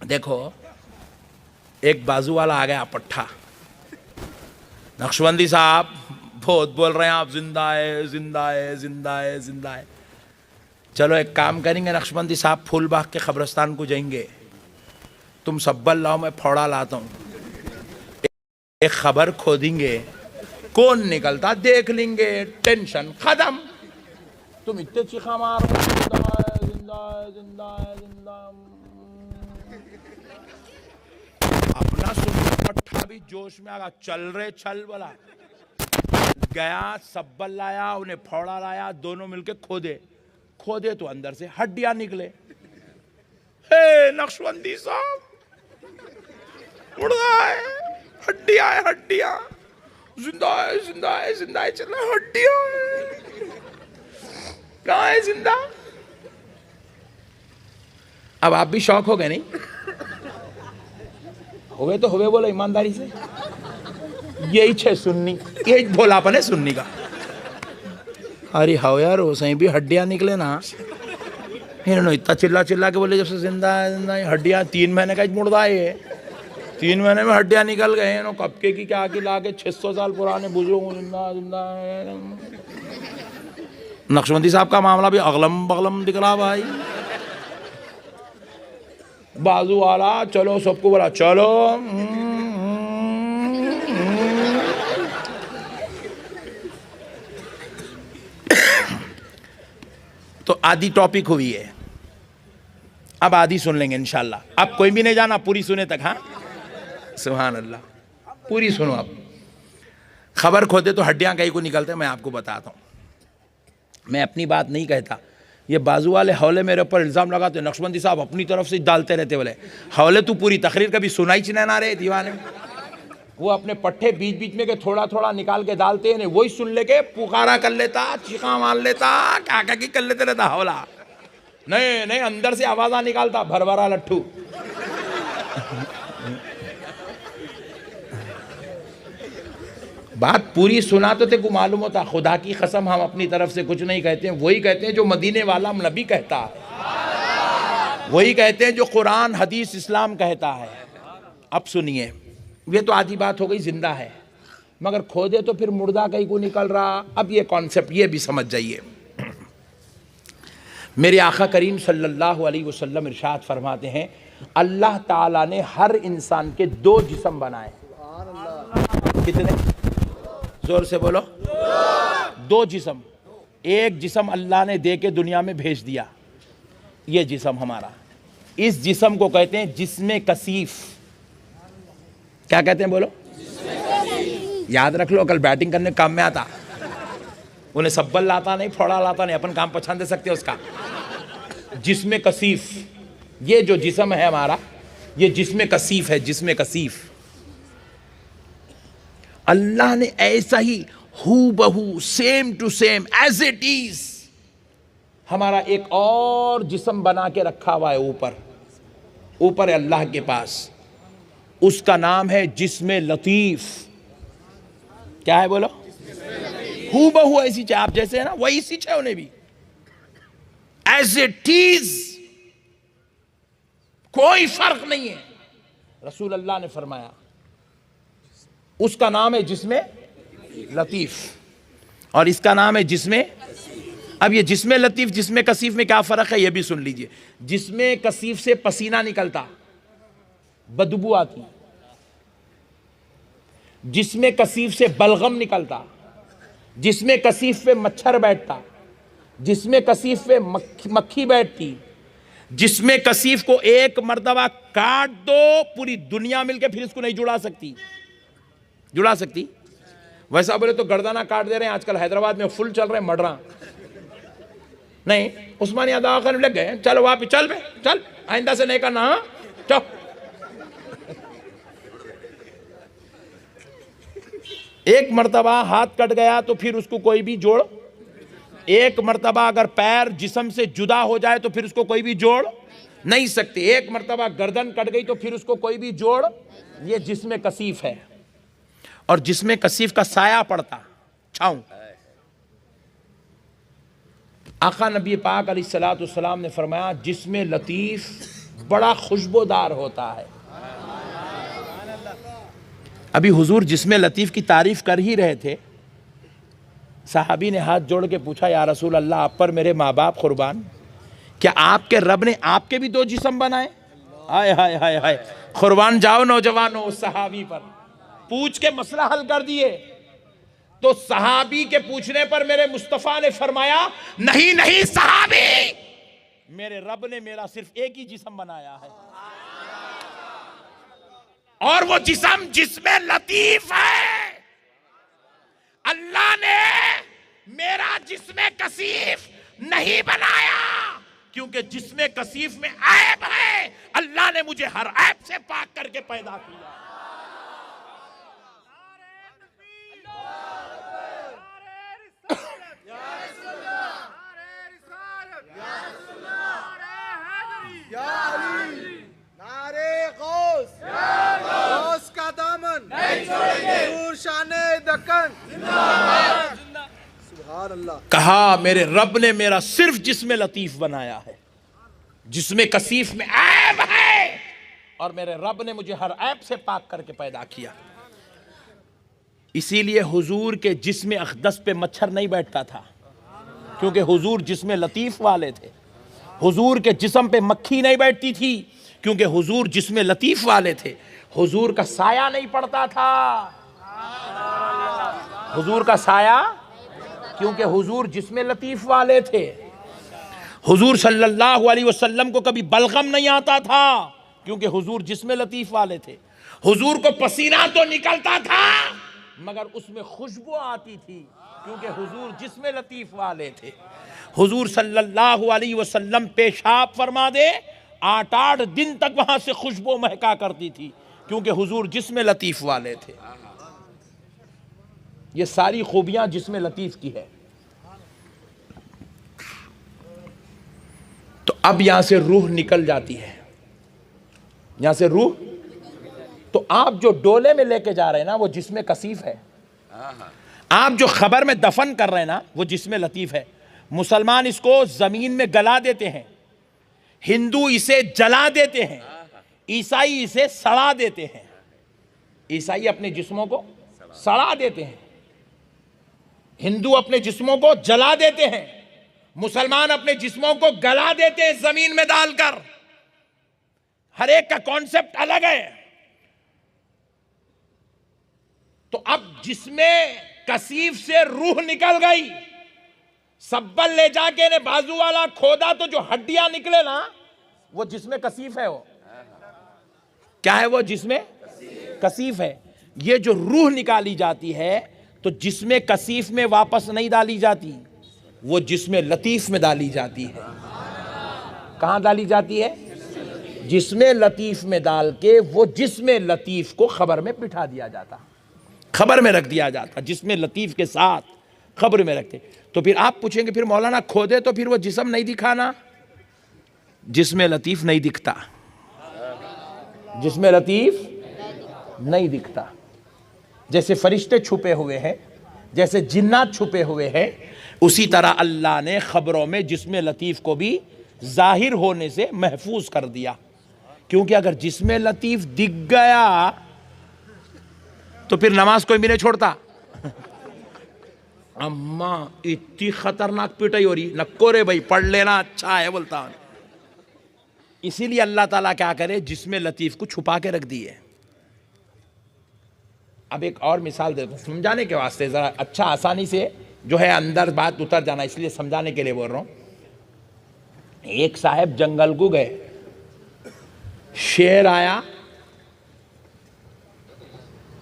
देखो, एक बाजू वाला आ गया पट्ठा, नक्शबंदी साहब बहुत बोल रहे हैं आप, जिंदा है जिंदा है जिंदा है जिंदा है। चलो एक काम करेंगे नक्शबंदी साहब, फूलबाग के कब्रिस्तान को जाएंगे, तुम सब्बल लाओ, मैं फोड़ा लाता हूँ, एक खबर खोदेंगे, कौन निकलता देख लेंगे, टेंशन खत्म। तुम इतने चीखा मार रहे हो, जिंदा है जिंदा है जिंदा है जिंदा है। अपना सुन पट्ठा भी जोश में आ गया, चल रहे चल बोला, गया सब्बल लाया, उन्हें फोड़ा लाया, दोनों मिलके खोदे खोदे तो अंदर से हड्डियां निकले। हे नक्शबंदी साहब, उड़ रहा है, हड्डियां है हड्डियां, जिंदा है जिंदा है जिंदा है, चल रहा हड्डियां है, कहाँ है जिंदा। अब आप भी शौक हो गए नहीं? हुए तो हुए, बोलो ईमानदारी से, यही छे सुन्नी, यही भोलापन है सुन्नी का। अरे हाँ यार, वो सही भी हड्डियां निकले ना, इन्होंने इतना चिल्ला चिल्ला के बोले जब से जिंदा है, हड्डियां 3 महीने का मुर्दा है, 3 महीने में हड्डियां निकल गए हैं, कपके की क्या की ला के 600 साल पुराने बुजुर्ग जिंदा जिंदा है। नक्शबंदी साहब का मामला भी अगलम बगलम दिख रहा भाई। बाजू वाला चलो, सबको बोला चलो, तो आधी टॉपिक हुई है, अब आधी सुन लेंगे इंशाल्लाह। अब कोई भी नहीं जाना, पूरी सुने तक। हाँ, सुभान अल्लाह, पूरी सुनो। अब खबर खोदे तो हड्डियां कहीं को निकलते, मैं आपको बताता हूँ, मैं अपनी बात नहीं कहता। ये बाजू वाले हौले मेरे ऊपर इल्ज़ाम लगाते, नक्शबंदी साहब अपनी तरफ से डालते रहते, बोले हौले तू पूरी तकरीर कभी सुनाई चिना ना रहे दीवाने। वो अपने पट्टे बीच बीच में के थोड़ा थोड़ा निकाल के डालते हैं, वही सुन लेके पुकारा कर लेता, चीखा मार लेता, क्या क्या कर लेते रहता हौला। नहीं नहीं, अंदर से आवाज़ा निकालता, भरभरा लट्ठू। बात पूरी सुना तो तेको मालूम होता, खुदा की कसम हम अपनी तरफ से कुछ नहीं कहते हैं, वही कहते हैं जो मदीने वाला नबी कहता है, वही कहते हैं जो कुरान हदीस इस्लाम कहता है। अब सुनिए, ये तो आधी बात हो गई, जिंदा है, मगर खोदे तो फिर मुर्दा कहीं को निकल रहा। अब ये कॉन्सेप्ट ये भी समझ जाइए, मेरे आका करीम सल्लल्लाहु अलैहि वसल्लम इरशाद फरमाते हैं, अल्लाह ताला ने हर इंसान के 2 जिस्म बनाए। कितने? जोर से बोलो। 2 जिस्म। एक जिस्म अल्लाह ने दे के दुनिया में भेज दिया, ये जिस्म हमारा, इस जिस्म को कहते हैं जिस्मे कसीफ। क्या कहते हैं बोलो? याद रख लो, कल बैटिंग करने काम में आता। उन्हें सब्बल लाता नहीं, फोड़ा लाता नहीं, अपन काम पहचान दे सकते उसका। जिस्मे कसीफ, ये जो जिस्म है हमारा, ये जिस्मे कसीफ है, जिस्मे कसीफ। अल्लाह ने ऐसा ही हू बहू, same to same, as it is हमारा एक और जिस्म बना के रखा हुआ है ऊपर, ऊपर है अल्लाह के पास, उसका नाम है जिस्मे लतीफ। क्या है बोलो? हू बहू ऐसी चाहे आप जैसे है ना, वही सी चाहे उन्हें भी, एज इट इज, कोई फर्क नहीं है। रसूल अल्लाह ने फरमाया उसका नाम है जिस्मे लतीफ, और इसका नाम है जिस्मे। अब ये जिस्मे लतीफ जिस्मे कसीफ में क्या फर्क है, ये भी सुन लीजिए। जिस्मे कसीफ से पसीना निकलता, बदबू आती। जिस्मे कसीफ से बलगम निकलता, जिस्मे कसीफ पे मच्छर बैठता, जिस्मे कसीफ पे मक्खी बैठती, जिस्मे कसीफ को एक मर्तबा काट दो, पूरी दुनिया मिलके फिर इसको नहीं जुड़ा सकती। वैसा बोले तो गर्दाना काट दे रहे हैं आजकल, हैदराबाद में फुल चल रहे हैं मर्डरा। नहीं, उस्मानिया दवाखाने में लग गए, चलो वापिस चल बे, चल आइंदा से नहीं करना। हाँ चल। एक मर्तबा हाथ कट गया तो फिर उसको कोई भी जोड़, एक मर्तबा अगर पैर जिस्म से जुदा हो जाए तो फिर उसको कोई भी जोड़ नहीं सकते, एक मर्तबा गर्दन कट गई तो फिर उसको कोई भी जोड़। ये जिस्म कसीफ है, और जिस्म कसीफ का साया पड़ता, छाऊं। आका नबी पाक अलैहिस्सलातु वस्सलाम ने फरमाया जिस्म लतीफ बड़ा खुशबूदार होता है। अभी हुजूर जिस्म लतीफ़ की तारीफ़ कर ही रहे थे, सहाबी ने हाथ जोड़ के पूछा, या रसूल अल्लाह, आप पर मेरे माँ बाप कुर्बान, क्या आपके रब ने आपके भी दो जिस्म बनाए? हाय हाय हाय हाय, कुर्बान जाओ नौजवानों उस सहाबी पर, पूछ के मसला हल कर दिए। तो सहाबी के पूछने पर मेरे मुस्तफ़ा ने फरमाया, नहीं नहीं सहाबी, मेरे रब ने मेरा सिर्फ एक ही जिस्म बनाया है, और वो जिस्म जिस्म लतीफ है। अल्लाह ने मेरा जिस्म कसीफ नहीं बनाया, क्योंकि जिस्म कसीफ में ऐब है। अल्लाह ने मुझे हर ऐब से पाक करके पैदा किया। गौस का दामन नहीं छोड़ेंगे, शाने दक्कन सुभान अल्लाह। कहा मेरे रब ने मेरा सिर्फ जिस्म लतीफ बनाया है, जिस्म कसीफ में ऐब है, और मेरे रब ने मुझे हर ऐब से पाक करके पैदा किया। इसीलिए हुजूर के जिस्म अक़दस पे मच्छर नहीं बैठता था, क्योंकि हुजूर जिस्म लतीफ वाले थे। हुजूर के जिस्म पे मक्खी नहीं बैठती थी, क्योंकि हुजूर जिस्म लतीफ वाले थे। हुजूर का साया नहीं पड़ता था, हुजूर का साया, क्योंकि हुजूर जिस्म लतीफ वाले थे। हुजूर सल्लल्लाहु अलैहि वसल्लम को कभी बलगम नहीं आता था, क्योंकि हुजूर जिस्म लतीफ वाले थे। हुजूर को पसीना तो निकलता था, मगर उसमें खुशबू आती थी, क्योंकि हुजूर जिस्म लतीफ वाले थे। हुजूर सल्लल्लाहु अलैहि वसल्लम पेशाब फरमा दे, 8-8 दिन तक वहां से खुशबू महका करती थी, क्योंकि हुजूर जिस्म लतीफ वाले थे। ये सारी खूबियां जिस्म लतीफ की है। तो अब यहां से रूह निकल जाती है, यहां से रूह, तो आप जो डोले में लेके जा रहे हैं ना, वो जिस्म कसीफ है। आप जो खबर में दफन कर रहे हैं ना, वो जिस्म लतीफ है। मुसलमान इसको जमीन में गला देते हैं, हिंदू इसे जला देते हैं, ईसाई इसे सड़ा देते हैं। ईसाई अपने जिस्मों को सड़ा देते हैं, हिंदू अपने जिस्मों को जला देते हैं, मुसलमान अपने जिस्मों को गला देते हैं जमीन में डालकर। हर एक का कॉन्सेप्ट अलग है। तो अब जिसमें कसीफ से रूह निकल गई, सब्बल ले जाके ने बाजू वाला खोदा तो जो हड्डियां निकले ना, वो जिसमें कसीफ है। वो क्या है? वो जिसमें कसीफ है। ये जो रूह निकाली जाती है तो जिसमें कसीफ में वापस नहीं डाली जाती, वो जिसमें लतीफ में डाली जाती है। कहां डाली जाती है? जिसमें लतीफ में डाल के वो जिसमें लतीफ को खबर में बिठा दिया जाता, खबर में रख दिया जाता, जिसमें लतीफ के साथ खबर में रखते। तो फिर आप पूछेंगे, फिर मौलाना खोदे तो फिर वो जिस्म नहीं दिखाना? जिसमें लतीफ नहीं दिखता, जिसमें लतीफ नहीं दिखता। जैसे फरिश्ते छुपे हुए हैं, जैसे जिन्नात छुपे हुए हैं, उसी तरह अल्लाह ने खबरों में जिसमें लतीफ को भी जाहिर होने से महफूज कर दिया। क्योंकि अगर जिसमें लतीफ दिख गया तो फिर नमाज कोई भी नहीं छोड़ता। अम्मा इतनी खतरनाक पिटाई हो रही, नक्को रे भाई, पढ़ लेना अच्छा है बोलता हूं। इसीलिए अल्लाह ताला क्या करे, जिसमें लतीफ को छुपा के रख दिए। अब एक और मिसाल देता हूं समझाने के वास्ते, जरा अच्छा आसानी से जो है अंदर बात उतर जाना, इसलिए समझाने के लिए बोल रहा हूं। एक साहब जंगल को गए, शेर आया,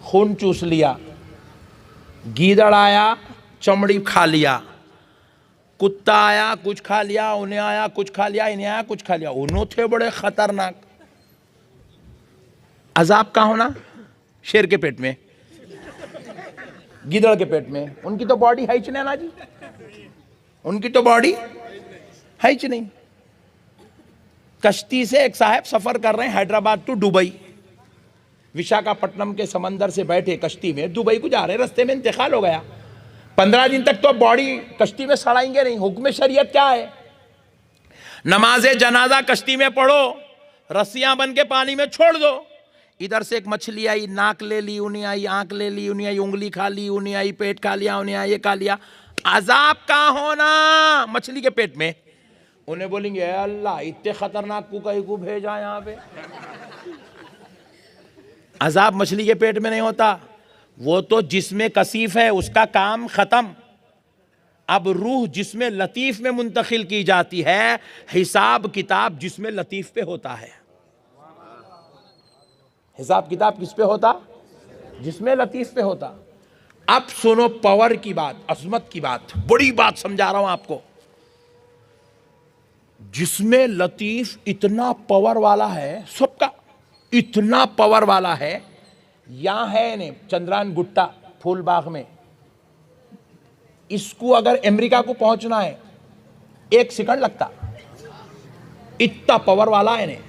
खून चूस लिया, गीदड़ आया, चमड़ी खा लिया, कुत्ता आया, कुछ खा लिया, उन्हें आया, कुछ खा लिया, इन्हें आया, कुछ खा लिया। उन्हों थे बड़े खतरनाक। अजाब कहाँ होना? शेर के पेट में, गीदड़ के पेट में। उनकी तो बॉडी है ही नहीं ना जी, उनकी तो बॉडी है ही नहीं। कश्ती से एक साहब सफर कर रहे हैं हैदराबाद टू दुबई, विशाखापट्टनम के समंदर से बैठे कश्ती में दुबई को जा रहे, रास्ते में इंतकाल हो गया। 15 दिन तक तो बॉडी कश्ती में सड़ाएंगे नहीं। हुक्म शरीयत क्या है? नमाज जनाजा कश्ती में पढ़ो, रस्सियां बन के पानी में छोड़ दो। इधर से एक मछली आई, नाक ले ली, उन्हें आई, आंख ले ली, उन्हें आई, उंगली खा ली, उन्हें आई, पेट खा लिया, उन्हें आई, ये खा लिया। अजाब कहां होना? मछली के पेट में। उन्हें बोलेंगे अल्लाह इतने खतरनाक कुकई को भेजा यहां पे। अजाब मछली के पेट में नहीं होता, वो तो जिसमें कसीफ है उसका काम खत्म। अब रूह जिसमें लतीफ में मुंतकिल की जाती है, हिसाब किताब जिसमें लतीफ पे होता है। हिसाब किताब किस पे होता? जिसमें लतीफ पे होता। अब सुनो पावर की बात, अजमत की बात, बड़ी बात समझा रहा हूं आपको। जिसमें लतीफ इतना पावर वाला है, सबका इतना पावर वाला है। यहां है ने चंद्रायन गुट्टा फूलबाग में, इसको अगर अमेरिका को पहुंचना है 1 सेकंड लगता, इतना पावर वाला है ने।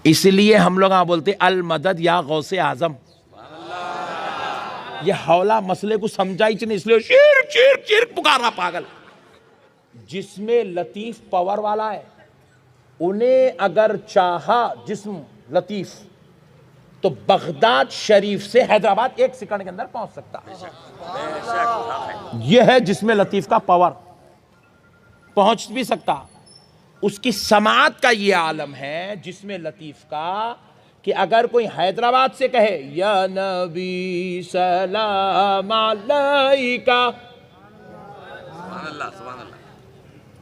इसलिए हम लोग यहां बोलते अल मदद या गौसे आजम। ये हौला मसले को समझा ही नहीं, इसलिए चिर चिर चिर पुकारा पागल। जिसमें लतीफ पावर वाला है, उन्हें अगर चाहा जिस्म लतीफ तो बगदाद शरीफ से हैदराबाद 1 सेकंड के अंदर पहुंच सकता है। यह है जिसमें लतीफ का पावर, पहुंच भी सकता। उसकी समात का यह आलम है जिसमें लतीफ का, कि अगर कोई हैदराबाद से कहे या नबी सलाम अलैका,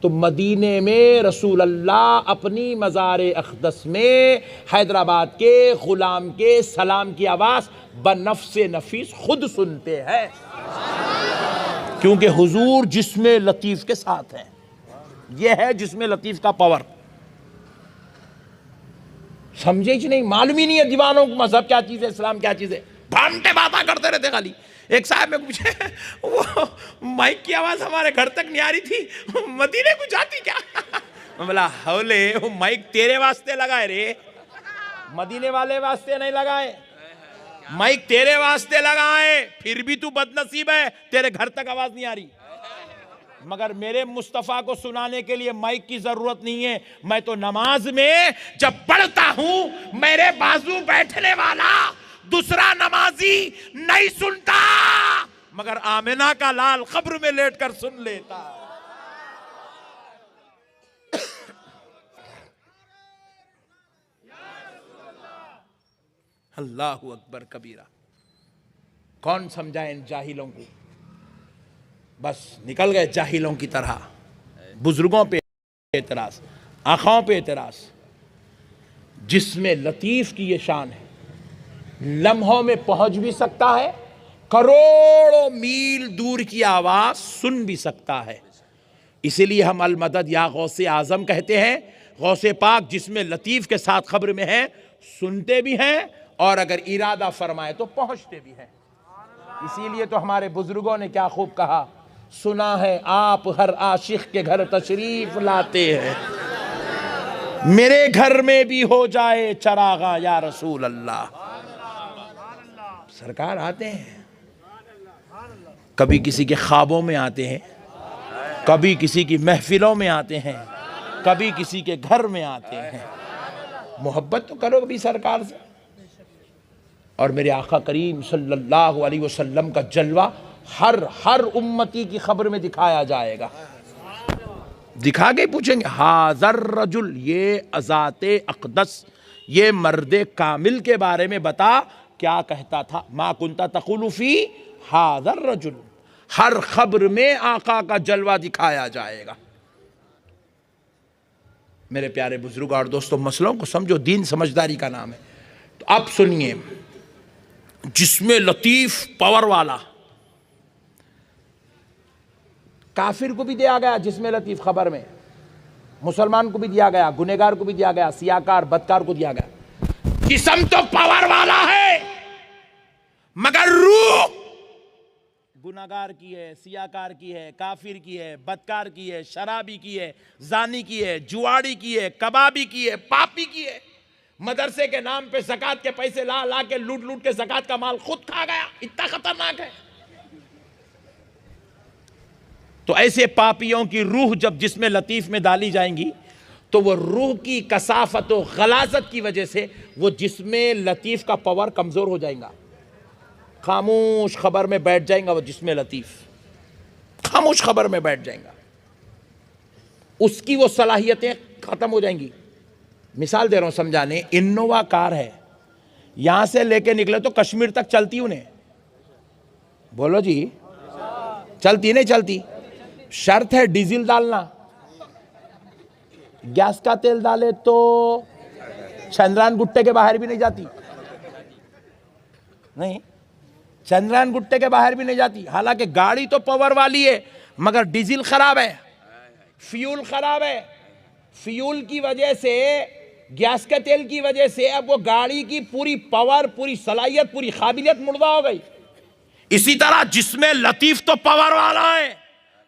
तो मदीने में रसूल अल्लाह अपनी मज़ार अक़दस में हैदराबाद के गुलाम के सलाम की आवाज़ बनफ्से नफीस खुद सुनते हैं, क्योंकि हुजूर जिसमें लतीफ़ के साथ हैं। यह है जिसमें लतीफ़ का पावर। समझे ही नहीं, मालूम ही नहीं है दीवानों को मजहब क्या चीज़ है, इस्लाम क्या चीज़ है। घंटे बातें करते रहते खाली। एक साहब में पूछे, वो माइक की आवाज़ हमारे घर तक नहीं आ रही थी, मदीने को जाती क्या? मैं बोला हौले, वो माइक तेरे वास्ते लगाए रे, मदीने वाले वास्ते नहीं लगाए। माइक तेरे वास्ते लगाए, फिर भी तू बदनसीब है, तेरे घर तक आवाज़ नहीं आ रही। मगर मेरे मुस्तफ़ा को सुनाने के लिए माइक की जरूरत नहीं है। मैं तो नमाज में जब पढ़ता हूं, मेरे बाजू बैठने वाला दूसरा नमाजी नहीं सुनता, मगर आमिना का लाल कब्र में लेटकर सुन लेता। अल्लाहु अकबर कबीरा। कौन समझाए इन जाहिलों को? बस निकल गए जाहिलों की तरह। बुजुर्गों पे एतराज, आँखों पे एतराज। जिसमें लतीफ की ये शान है, लम्हों में पहुंच भी सकता है, करोड़ों मील दूर की आवाज सुन भी सकता है। इसीलिए हम अल मदद या गौसे आजम कहते हैं। गौसे पाक जिसमें लतीफ के साथ खबर में है, सुनते भी हैं और अगर इरादा फरमाए तो पहुंचते भी हैं। इसीलिए तो हमारे बुजुर्गों ने क्या खूब कहा, सुना है आप हर आशिक के घर तशरीफ लाते हैं, मेरे घर में भी हो जाए चरागा या रसूल अल्लाह। सरकार आते हैं, कभी किसी के ख्वाबों में आते हैं, कभी किसी की महफिलों में आते हैं, कभी किसी के घर में आते हैं। मोहब्बत तो करो कभी सरकार से। और मेरे आका करीम सल्लल्लाहु अलैहि वसल्लम का जलवा हर उम्मती की खबर में दिखाया जाएगा। दिखा के पूछेंगे, हाज़र रजुल, ये अज़ाते अक़दस, ये मर्दे कामिल के बारे में बता क्या कहता था। मा कुंता तक़ुलु फ़ी हाज़र रजुल। हर खबर में आका का जलवा दिखाया जाएगा। मेरे प्यारे बुजुर्ग और दोस्तों, मसलों को समझो, दीन समझदारी का नाम है। तो आप सुनिए, जिसमें लतीफ पावर वाला, काफिर को भी दिया गया जिसमें लतीफ खबर में, मुसलमान को भी दिया गया, गुनेगार को भी दिया गया, सियाकार बदकार को दिया गया। जिस्म तो पावर वाला है, मगर रूह गुनाहगार की है, सियाकार की है, काफिर की है, बदकार की है, शराबी की है, जानी की है, जुआड़ी की है, कबाबी की है, पापी की है। मदरसे के नाम पे ज़कात के पैसे ला ला के लूट लूट के ज़कात का माल खुद खा गया। इतना खतरनाक है। तो ऐसे पापियों की रूह जब जिसमें लतीफ में डाली जाएंगी तो वो रूह की कसाफत और गलाजत की वजह से वो जिस्मे लतीफ़ का पावर कमज़ोर हो जाएगा। खामोश खबर में बैठ जाएगा वो जिस्मे लतीफ़, खामोश खबर में बैठ जाएगा, उसकी वो सलाहियतें ख़त्म हो जाएंगी। मिसाल दे रहा हूँ समझाने, इनोवा कार है, यहाँ से लेके निकले तो कश्मीर तक चलती उन्हें, बोलो जी चलती नहीं चलती? शर्त है डीजल डालना, गैस का तेल डाले तो चंद्रयान गुट्टे के बाहर भी नहीं जाती, नहीं चंद्रयान गुट्टे के बाहर भी नहीं जाती। हालांकि गाड़ी तो पावर वाली है मगर डीजल खराब है, फ्यूल खराब है, फ्यूल की वजह से, गैस के तेल की वजह से अब वो गाड़ी की पूरी पावर, पूरी सलाहियत, पूरी काबिलियत मुर्दा हो गई। इसी तरह जिसमें लतीफ तो पावर वाला है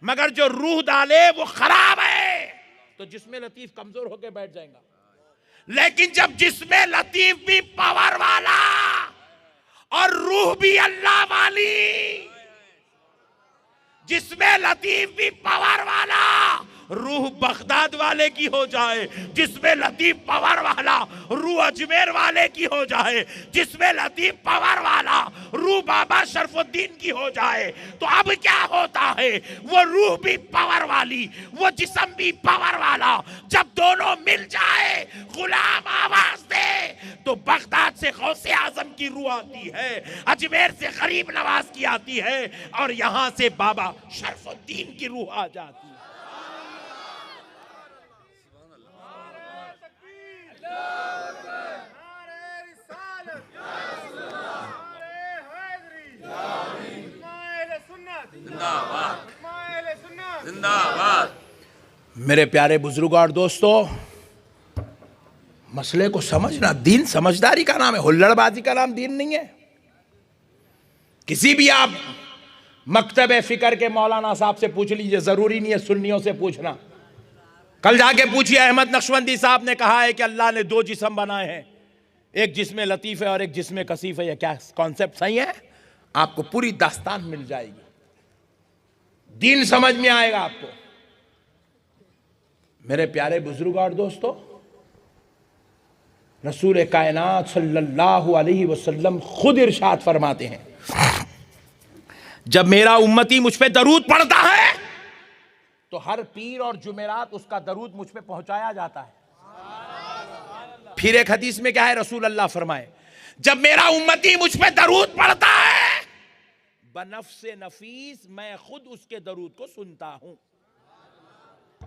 मगर जो रूह डाले वो खराब है, तो जिसमें लतीफ कमजोर होकर बैठ जाएगा। लेकिन जब जिसमें लतीफ भी पावर वाला और रूह भी अल्लाह वाली, जिसमें लतीफ भी पावर वाला, रूह बगदाद वाले की हो जाए, जिसमें लतीफ पावर वाला रूह अजमेर वाले की हो जाए, जिसमें लतीफ पावर वाला रूह बाबा शरफुद्दीन की हो जाए, तो अब क्या होता है, वो रूह भी पावर वाली, वो जिस्म भी पावर वाला, जब दोनों मिल जाए, गुलाम आवाज दे, तो बगदाद से गौसे आजम की रूह आती है, अजमेर से गरीब नवाज की आती है, और यहां से बाबा शरफुद्दीन की रूह आ जाती है। मेरे प्यारे बुजुर्गों और दोस्तों, मसले को समझना, दीन समझदारी का नाम है, हुल्लड़बाजी का नाम दीन नहीं है। किसी भी आप मकतब फिक्र के मौलाना साहब से पूछ लीजिए, जरूरी नहीं है सुन्नियों से पूछना। कल जाके पूछिए, अहमद नक्शबंदी साहब ने कहा है कि अल्लाह ने दो जिस्म बनाए हैं, एक जिस्म लतीफ है और एक जिस्म कसीफ है। यह क्या कॉन्सेप्ट सही है? आपको पूरी दास्तान मिल जाएगी, दीन समझ में आएगा आपको। मेरे प्यारे बुजुर्ग और दोस्तों, रसूल कायनात सल्लल्लाहु अलैहि वसल्लम खुद इरशाद फरमाते हैं, जब मेरा उम्मती मुझ पे दरूद पढ़ता है तो हर पीर और जुमेरात उसका दरूद मुझ पे पहुंचाया जाता है। फिर एक हदीस में क्या है, रसूल अल्लाह फरमाए, जब मेरा उम्मती मुझ पे दरूद पढ़ता है बनफ्से नफीस, मैं खुद उसके दरूद को सुनता हूं।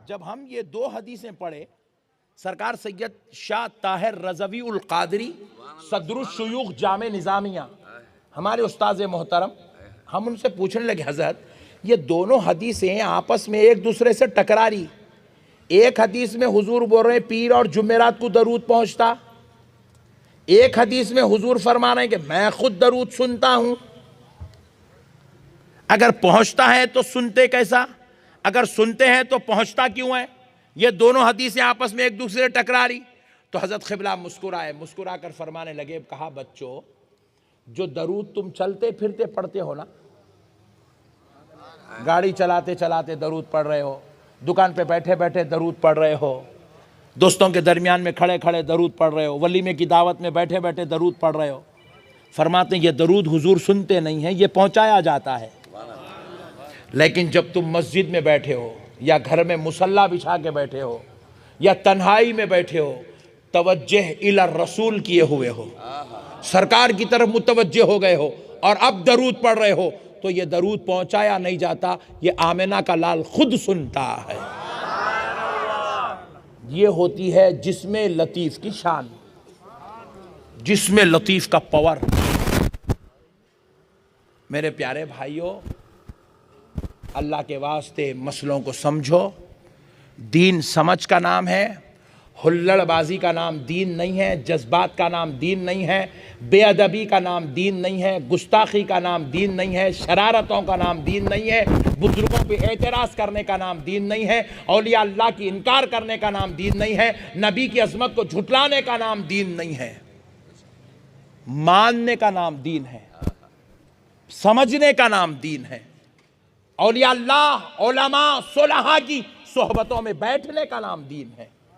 जब हम ये दो हदीसें पढ़े, सरकार सैयद शाह ताहिर रज़वी उल क़ादरी सदरुश शुयूख जामे निज़ामिया, हमारे उस्ताद मोहतरम, हम उनसे पूछने लगे, हजरत ये दोनों हदीसें आपस में एक दूसरे से टकरा रही। एक हदीस में हुजूर बोल रहे हैं पीर और जुमेरात को दरूद पहुंचता, एक हदीस में हुजूर फरमा रहे हैं कि मैं खुद दरूद सुनता हूं। अगर पहुंचता है तो सुनते कैसा, अगर सुनते हैं तो पहुंचता क्यों है? ये दोनों हदीसें आपस में एक दूसरे से टकरा रही। तो हजरत क़िबला मुस्कुराए, मुस्कुरा कर फरमाने लगे, कहा बच्चों, जो दरूद तुम चलते फिरते पढ़ते हो ना, गाड़ी चलाते चलाते दरूद पढ़ रहे हो, दुकान पे बैठे बैठे दरूद पढ़ रहे हो, दोस्तों के दरमियान में खड़े खड़े दरूद पढ़ रहे हो, वलीमे की दावत में बैठे बैठे दरूद पढ़ रहे हो, फरमाते हैं ये दरूद हुजूर सुनते नहीं हैं, ये पहुंचाया जाता है। लेकिन जब तुम मस्जिद में बैठे हो या घर में मुसल्ला बिछा के बैठे हो या तन्हाई में बैठे हो, तवज्जह इला रसूल किए हुए हो, सरकार की तरफ मुतवज्जे हो गए हो और अब दरूद पढ़ रहे हो, तो ये दरूद पहुंचाया नहीं जाता, ये आमिना का लाल खुद सुनता है। ये होती है जिस्मे लतीफ की शान, जिस्मे लतीफ का पावर। मेरे प्यारे भाइयों, अल्लाह के वास्ते मसलों को समझो। दीन समझ का नाम है, हुल्लड़बाजी का नाम दीन नहीं है, जज्बात का नाम दीन नहीं है, बेअदबी का नाम दीन नहीं है, गुस्ताखी का नाम दीन नहीं है, शरारतों का नाम दीन नहीं है, बुजुर्गों पे एतराज़ करने का नाम दीन नहीं है, औलिया अल्लाह की इनकार करने का नाम दीन नहीं है, नबी की अज़मत को झुटलाने का नाम दीन नहीं है। मानने का नाम दीन है, समझने का नाम दीन है। औलिया अल्लाह, उलमा, सुलहा की सोहबतों में बैठने का नाम दीन है।